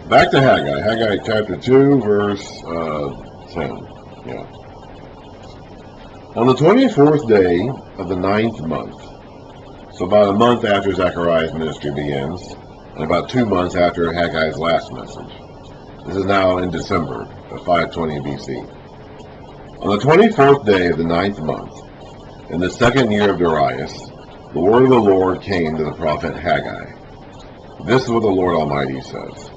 Back to Haggai. Haggai chapter 2, verse 10. Yeah. On the 24th day of the ninth month, so about a month after Zechariah's ministry begins, and about 2 months after Haggai's last message. This is now in December of 520 BC. On the 24th day of the ninth month, in the second year of Darius, the word of the Lord came to the prophet Haggai. This is what the Lord Almighty says.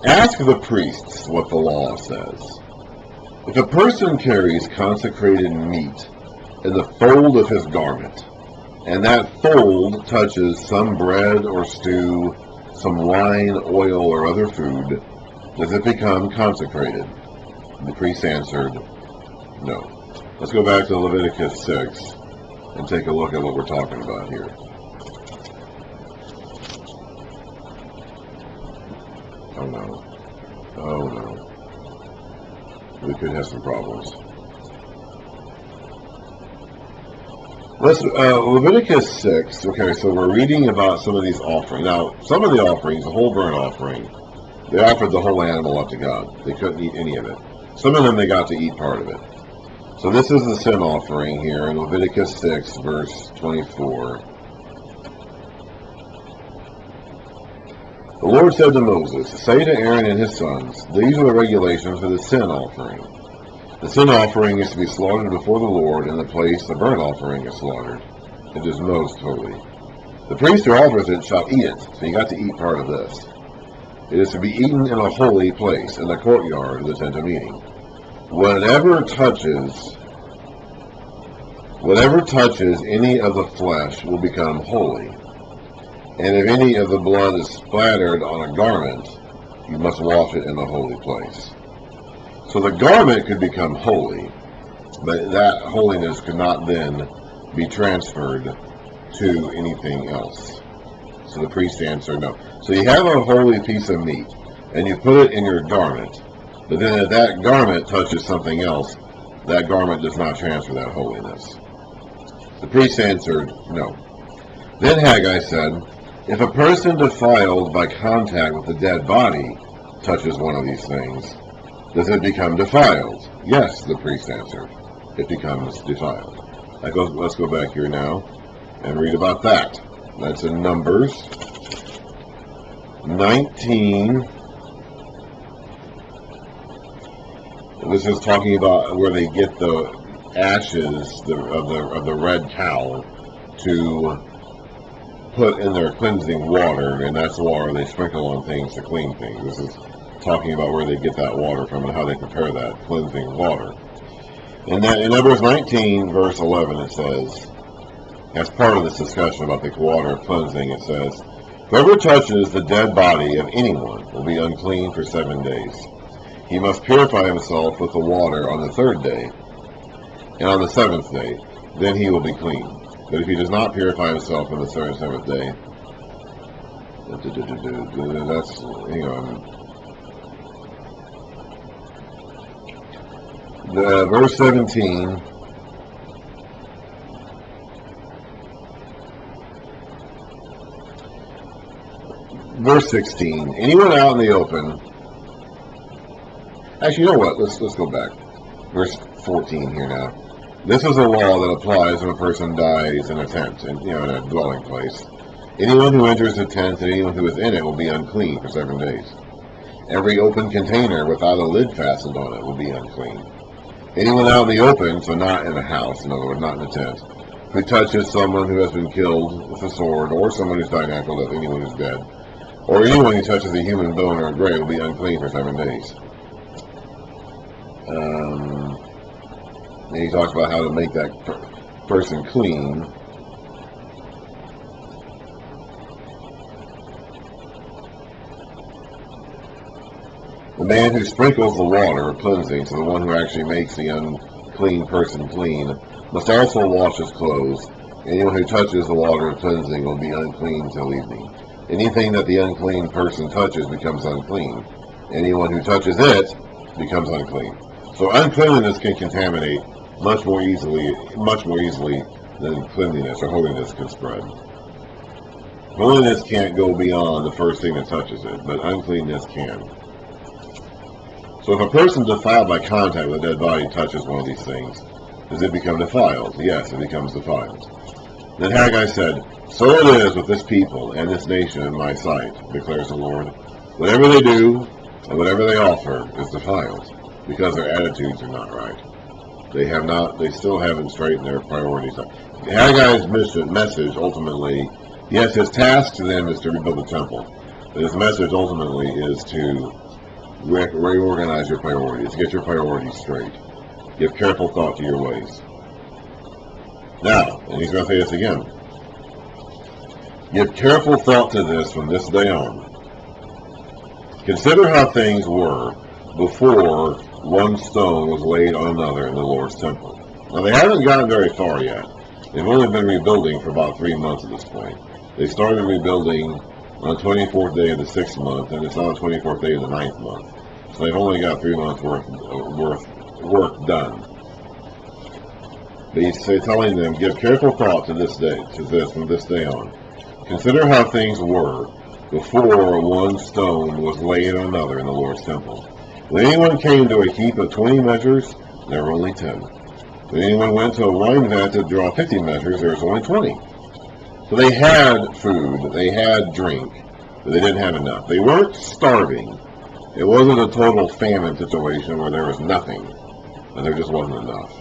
Ask the priests what the law says. If a person carries consecrated meat in the fold of his garment, and that fold touches some bread or stew, some wine, oil, or other food, does it become consecrated? And the priest answered, no. Let's go back to Leviticus 6 and take a look at what we're talking about here. Oh no. Oh no. We could have some problems. Leviticus 6, okay, so we're reading about some of these offerings. Now, some of the offerings, the whole burnt offering, they offered the whole animal up to God. They couldn't eat any of it. Some of them they got to eat part of it. So this is the sin offering here in Leviticus 6, verse 24. The Lord said to Moses, say to Aaron and his sons, these are the regulations for the sin offering. The sin offering is to be slaughtered before the Lord in the place the burnt offering is slaughtered. It is most holy. The priest who offers it shall eat it. So you got to eat part of this. It is to be eaten in a holy place, in the courtyard of the tent of meeting. Whatever touches any of the flesh will become holy. And if any of the blood is splattered on a garment, you must wash it in a holy place. So the garment could become holy, but that holiness could not then be transferred to anything else. So the priest answered no. So you have a holy piece of meat, and you put it in your garment, but then if that garment touches something else, that garment does not transfer that holiness. The priest answered no. Then Haggai said, if a person defiled by contact with the dead body touches one of these things, does it become defiled? Yes, the priest answered. It becomes defiled. Let's go back here now and read about that. That's in Numbers 19. This is talking about where they get the ashes of the red cow to put in their cleansing water, and that's the water they sprinkle on things to clean things. This is talking about where they get that water from and how they prepare that cleansing water. And then in Numbers 19, verse 11, it says, as part of this discussion about the water of cleansing, it says, whoever touches the dead body of anyone will be unclean for 7 days. He must purify himself with the water on the 3rd day, and on the 7th day, then he will be clean. But if he does not purify himself on the 3rd and 7th day, that's, hang on. Verse 17. Verse 16. Anyone out in the open. Actually, you know what? Let's go back. Verse 14 here now. This is a law that applies when a person dies in a tent, in a dwelling place. Anyone who enters the tent and anyone who is in it will be unclean for 7 days. Every open container without a lid fastened on it will be unclean. Anyone out in the open, so not in a house, in other words, not in a tent, who touches someone who has been killed with a sword, or someone who's died natural death, anyone who's dead, or anyone who touches a human bone or a grave will be unclean for 7 days. And he talks about how to make that person clean. The man who sprinkles the water of cleansing, so the one who actually makes the unclean person clean, must also wash his clothes. Anyone who touches the water of cleansing will be unclean till evening. Anything that the unclean person touches becomes unclean. Anyone who touches it becomes unclean. So uncleanliness can contaminate much more easily than cleanliness or holiness can spread. Holiness can't go beyond the first thing that touches it, but uncleanness can. So if a person defiled by contact with a dead body touches one of these things, does it become defiled? Yes, it becomes defiled. Then Haggai said, "So it is with this people and this nation in my sight, declares the Lord. Whatever they do and whatever they offer is defiled, because their attitudes are not right. They still haven't straightened their priorities out." Haggai's message ultimately, yes, his task to them is to rebuild the temple, but his message ultimately is to reorganize your priorities, get your priorities straight, give careful thought to your ways. Now, and he's going to say this again, give careful thought to this from this day on. Consider how things were before one stone was laid on another in the Lord's temple. Now, they haven't gotten very far yet. They've only been rebuilding for about 3 months at this point. They started rebuilding on the 24th day of the 6th month, and it's on the 24th day of the 9th month. So they've only got 3 months worth work done. But he's telling them, give careful thought to this from this day on. Consider how things were before one stone was laid on another in the Lord's temple. When anyone came to a heap of 20 measures, there were only 10. When anyone went to a wine vat to draw 50 measures, there was only 20. So they had food, they had drink, but they didn't have enough. They weren't starving. It wasn't a total famine situation where there was nothing, and there just wasn't enough.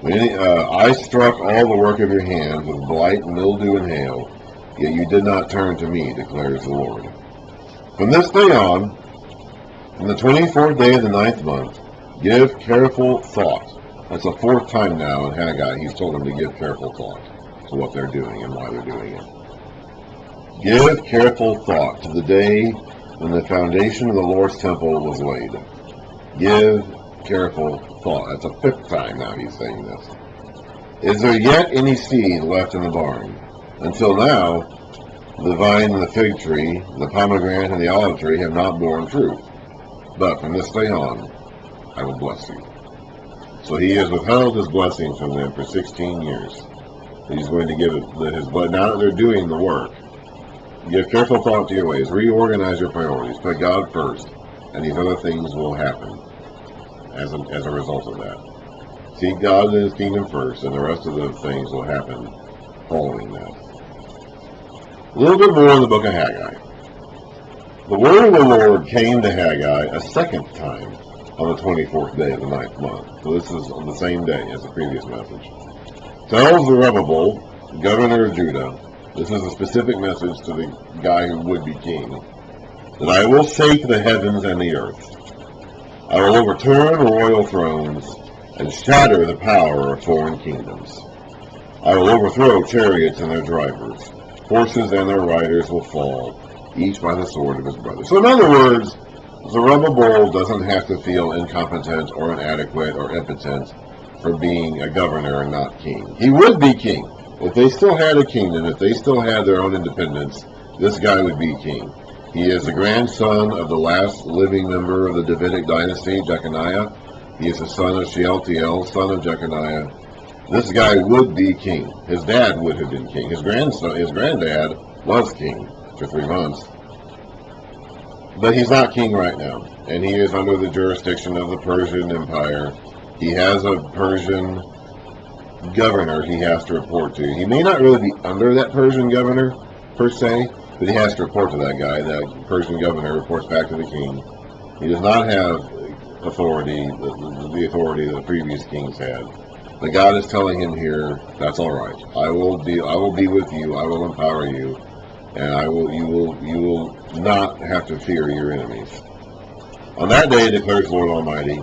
I struck all the work of your hands with blight, mildew, and hail, yet you did not turn to me, declares the Lord. From this day on, from the 24th day of the 9th month, give careful thought. That's the 4th time now in Haggai he's told them to give careful thought to what they're doing and why they're doing it. Give careful thought to the day when the foundation of the Lord's temple was laid. Give careful thought. That's the 5th time now he's saying this. Is there yet any seed left in the barn? Until now, the vine and the fig tree, the pomegranate and the olive tree have not borne fruit. But from this day on, I will bless you. So he has withheld his blessings from them for 16 years. He's going to give his blessing. Now that they're doing the work, give careful thought to your ways. Reorganize your priorities. Put God first, and these other things will happen as a result of that. Seek God and his kingdom first, and the rest of the things will happen following that. A little bit more in the book of Haggai. The word of the Lord came to Haggai a 2nd time on the 24th day of the 9th month. So this is on the same day as the previous message. Tells Zerubbabel, governor of Judah, this is a specific message to the guy who would be king, that I will shake the heavens and the earth. I will overturn royal thrones and shatter the power of foreign kingdoms. I will overthrow chariots and their drivers. Horses and their riders will fall, each by the sword of his brother. So in other words, Zerubbabel doesn't have to feel incompetent or inadequate or impotent for being a governor and not king. He would be king. If they still had a kingdom, if they still had their own independence, this guy would be king. He is the grandson of the last living member of the Davidic dynasty, Jeconiah. He is the son of Shealtiel, son of Jeconiah. This guy would be king. His dad would have been king. His granddad was king for 3 months. But he's not king right now, and he is under the jurisdiction of the Persian Empire. He has a Persian governor he has to report to. He may not really be under that Persian governor, per se, but he has to report to that guy. That Persian governor reports back to the king. He does not have authority, the authority that the previous kings had. But God is telling him here, that's all right. I will be with you. I will empower you, and you will not have to fear your enemies. On that day, declares the Lord Almighty,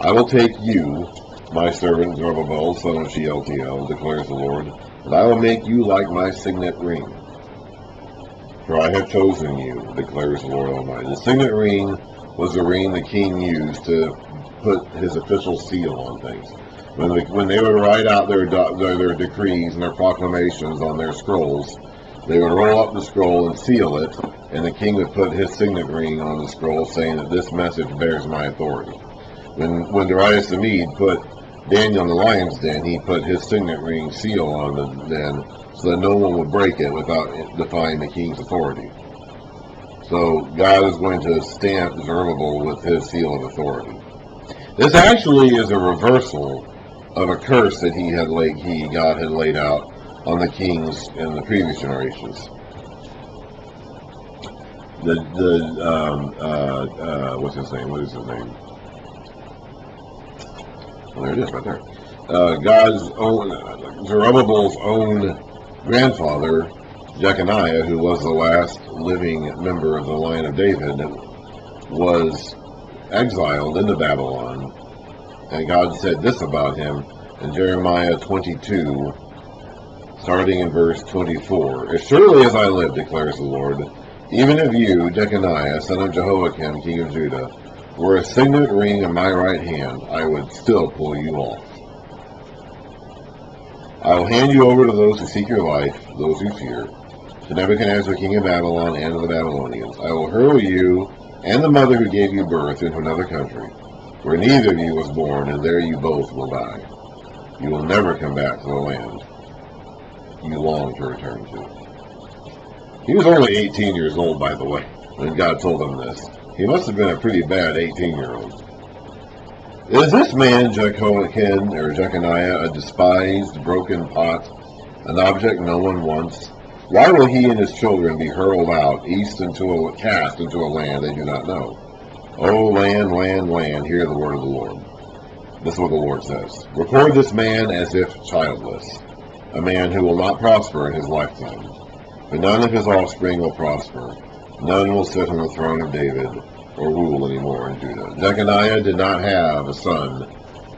I will take you, my servant Zerubbabel, son of Shealtiel, declares the Lord, and I will make you like my signet ring. For I have chosen you, declares the Lord Almighty. The signet ring was the ring the king used to put his official seal on things. When they would write out their decrees and their proclamations on their scrolls, they would roll up the scroll and seal it, and the king would put his signet ring on the scroll saying that this message bears my authority. When Darius the Mede put Daniel in the lion's den, he put his signet ring seal on the den so that no one would break it without defying the king's authority. So God is going to stamp Zerubbabel with his seal of authority. This actually is a reversal of a curse that God had laid out on the kings in the previous generations. What's his name? What is his name? Well, there it is, right there. Zerubbabel's own grandfather, Jeconiah, who was the last living member of the line of David, was exiled into Babylon, and God said this about him in Jeremiah 22, starting in verse 24. As surely as I live, declares the Lord, even if you, Jeconiah, son of Jehoiakim, king of Judah, were a signet ring in my right hand, I would still pull you off. I will hand you over to those who seek your life, those who fear, to Nebuchadnezzar, king of Babylon, and to the Babylonians. I will hurl you and the mother who gave you birth into another country, where neither of you was born, and there you both will die. You will never come back to the land you long to return to. He was only 18 years old, by the way, when God told him this. He must have been a pretty bad 18-year-old. Is this man Jehoiakim, or Jeconiah, a despised, broken pot, an object no one wants? Why will he and his children be hurled out, cast into a land they do not know? O land, land, land, hear the word of the Lord. This is what the Lord says. Record this man as if childless, a man who will not prosper in his lifetime. But none of his offspring will prosper. None will sit on the throne of David or rule anymore in Judah. Jeconiah did not have a son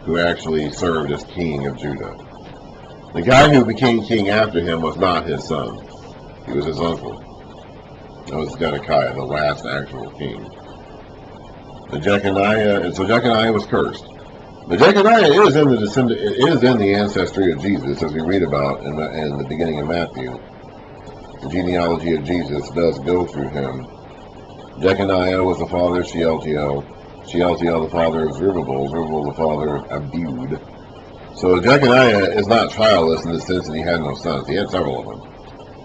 who actually served as king of Judah. The guy who became king after him was not his son. He was his uncle. That was Zedekiah, the last actual king. So Jeconiah was cursed. But Jeconiah is in the ancestry of Jesus, as we read about in the beginning of Matthew. The genealogy of Jesus does go through him. Jeconiah was the father of Shealtiel. Shealtiel the father of Zerubbabel. Zerubbabel the father of Abud. So Jeconiah is not childless in the sense that he had no sons. He had several of them.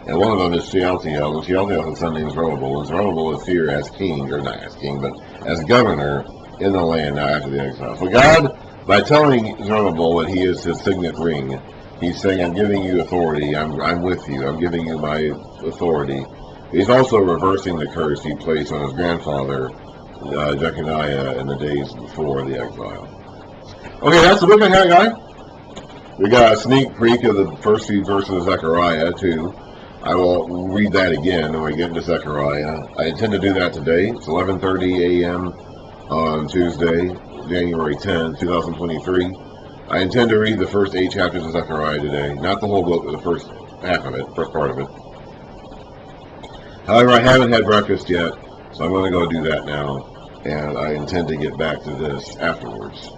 And one of them is Shealtiel. And Shealtiel has a son named Zerubbabel. And Zerubbabel is here as king, or not as king, but as governor in the land now after the exile. So God, by telling Zerubbabel that he is his signet ring, he's saying, I'm giving you authority. I'm with you. I'm giving you my authority. He's also reversing the curse he placed on his grandfather, Jeconiah, in the days before the exile. Okay, that's the book of Haggai. We got a sneak peek of the first few verses of Zechariah, too. I will read that again when we get into Zechariah. I intend to do that today. It's 11:30 a.m. on Tuesday, January 10, 2023. I intend to read the first 8 chapters of Zechariah today. Not the whole book, but the first half of it, first part of it. However, I haven't had breakfast yet, so I'm going to go do that now, and I intend to get back to this afterwards.